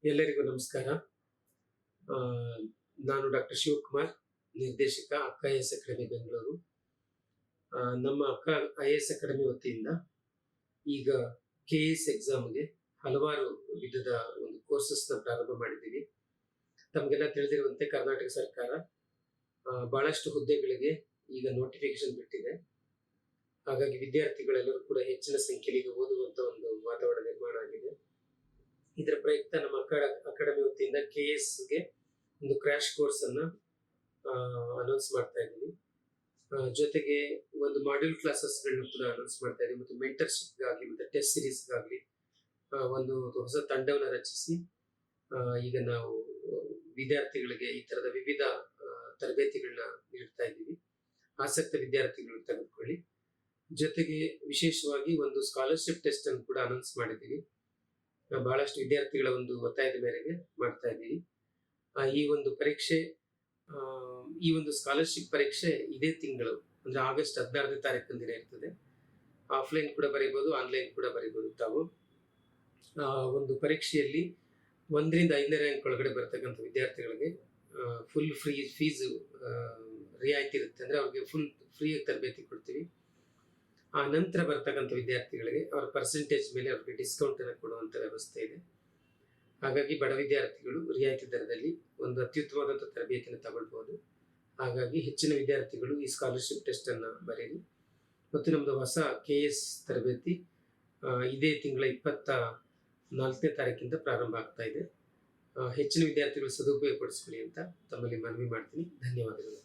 ಎಲ್ಲರಿಗೂ ನಮಸ್ಕಾರ. ಆ, ನಾನು ಡಾಕ್ಟರ್ ಶಿವಕುಮಾರ್, ನಿರ್ದೇಶಕ ಅಕ್ಕ ಐಎಎಸ್ ಅಕಾಡೆಮಿ ಬೆಂಗಳೂರು. ನಮ್ಮ ಅಕ್ಕ ಐಎಎಸ್ ಅಕಾಡೆಮಿ ವತಿಯಿಂದ ಈಗ ಕೆಎಎಸ್ ಎಕ್ಸಾಮ್ಗೆ ಹಲವಾರು ವಿಧದ ಒಂದು ಕೋರ್ಸಸ್ನ ಪ್ರಾರಂಭ ಮಾಡಿದ್ದೀವಿ. ತಮಗೆಲ್ಲ ತಿಳಿದಿರುವಂತೆ ಕರ್ನಾಟಕ ಸರ್ಕಾರ ಬಹಳಷ್ಟು ಹುದ್ದೆಗಳಿಗೆ ಈಗ ನೋಟಿಫಿಕೇಶನ್ ಬಿಟ್ಟಿದೆ. ಹಾಗಾಗಿ ವಿದ್ಯಾರ್ಥಿಗಳೆಲ್ಲರೂ ಕೂಡ ಹೆಚ್ಚಿನ ಸಂಖ್ಯೆಯಲ್ಲಿ ಈಗ ಓದುವಂತ ಒಂದು ವಾತಾವರಣ ನಿರ್ಮಾಣ ಆಗಿದೆ. ಇದರ ಪ್ರಯುಕ್ತ ನಮ್ಮ ಅಕಾಡೆಮಿ ವತಿಯಿಂದ ಕೆಎಸ್ಗೆ ಒಂದು ಕ್ರ್ಯಾಶ್ ಕೋರ್ಸ್ ಅನ್ನ ಅನೌನ್ಸ್ ಮಾಡ್ತಾ ಇದ್ದೀವಿ. ಜೊತೆಗೆ ಒಂದು ಮಾಡ್ಯೂಲ್ ಕ್ಲಾಸಸ್ಗಳನ್ನ ಕೂಡ ಅನೌನ್ಸ್ ಮಾಡ್ತಾ ಇದ್ದೀವಿ. ಮತ್ತು ಮೆಂಟರ್ಶಿಪ್ಗಾಗಿ ಮತ್ತು ಟೆಸ್ಟ್ ಸೀರೀಸ್ಗಾಗಲಿ ಒಂದು ಹೊಸ ತಂಡವನ್ನು ರಚಿಸಿ ಈಗ ನಾವು ವಿದ್ಯಾರ್ಥಿಗಳಿಗೆ ಈ ತರದ ವಿವಿಧ ತರಬೇತಿಗಳನ್ನ ನೀಡ್ತಾ ಇದ್ದೀವಿ. ಆಸಕ್ತ ವಿದ್ಯಾರ್ಥಿಗಳು ತೆಗೆದುಕೊಳ್ಳಿ. ಜೊತೆಗೆ ವಿಶೇಷವಾಗಿ ಒಂದು ಸ್ಕಾಲರ್ಶಿಪ್ ಟೆಸ್ಟ್ ಅನ್ನು ಕೂಡ ಅನೌನ್ಸ್ ಮಾಡಿದ್ದೀವಿ. ಬಹಳಷ್ಟು ವಿದ್ಯಾರ್ಥಿಗಳ ಒಂದು ಒತ್ತಾಯದ ಮೇರೆಗೆ ಮಾಡ್ತಾ ಇದ್ದೀವಿ. ಈ ಒಂದು ಪರೀಕ್ಷೆ, ಈ ಒಂದು ಸ್ಕಾಲರ್ಶಿಪ್ ಪರೀಕ್ಷೆ ಇದೇ ತಿಂಗಳು ಅಂದ್ರೆ ಆಗಸ್ಟ್ 16ನೇ ತಾರೀಕಿನ ದಿನ ಇರ್ತದೆ. ಆಫ್ಲೈನ್ ಕೂಡ ಬರೀಬಹುದು, ಆನ್ಲೈನ್ ಕೂಡ ಬರೀಬಹುದು. ತಾವು ಒಂದು ಪರೀಕ್ಷೆಯಲ್ಲಿ 1ರಿಂದ 5ನೇ ರ್ಯಾಂಕ್ ಒಳಗಡೆ ಬರ್ತಕ್ಕಂಥ ವಿದ್ಯಾರ್ಥಿಗಳಿಗೆ ಫುಲ್ ಫೀಸ್ ರಿಯಾಯಿತಿ ಇರುತ್ತೆ. ಅಂದ್ರೆ ಅವ್ರಿಗೆ ಫುಲ್ ಫ್ರೀಯಾಗಿ ತರಬೇತಿ ಕೊಡ್ತೀವಿ. ಆ ನಂತರ ಬರ್ತಕ್ಕಂಥ ವಿದ್ಯಾರ್ಥಿಗಳಿಗೆ ಅವರ ಪರ್ಸೆಂಟೇಜ್ ಮೇಲೆ ಅವರಿಗೆ ಡಿಸ್ಕೌಂಟ್ ಅನ್ನು ಕೊಡುವಂತ ವ್ಯವಸ್ಥೆ ಇದೆ. ಹಾಗಾಗಿ ಬಡ ವಿದ್ಯಾರ್ಥಿಗಳು ರಿಯಾಯಿತಿ ದರದಲ್ಲಿ ಒಂದು ಅತ್ಯುತ್ತಮವಾದಂಥ ತರಬೇತಿಯನ್ನು ತಗೊಳ್ಬಹುದು. ಹಾಗಾಗಿ ಹೆಚ್ಚಿನ ವಿದ್ಯಾರ್ಥಿಗಳು ಈ ಸ್ಕಾಲರ್ಶಿಪ್ ಟೆಸ್ಟ್ ಅನ್ನ ಬರೀರಿ. ಮತ್ತು ನಮ್ದು ಹೊಸ ಕೆಎಎಸ್ ತರಬೇತಿ ಇದೇ ತಿಂಗಳ 24ನೇ ತಾರೀಕಿಂದ ಪ್ರಾರಂಭ ಆಗ್ತಾ ಇದೆ. ಹೆಚ್ಚಿನ ವಿದ್ಯಾರ್ಥಿಗಳು ಸದುಪಯೋಗ ಪಡಿಸ್ಕೊಳ್ಳಿ ಅಂತ ತಮ್ಮಲ್ಲಿ ಮನವಿ ಮಾಡ್ತೀನಿ. ಧನ್ಯವಾದಗಳು.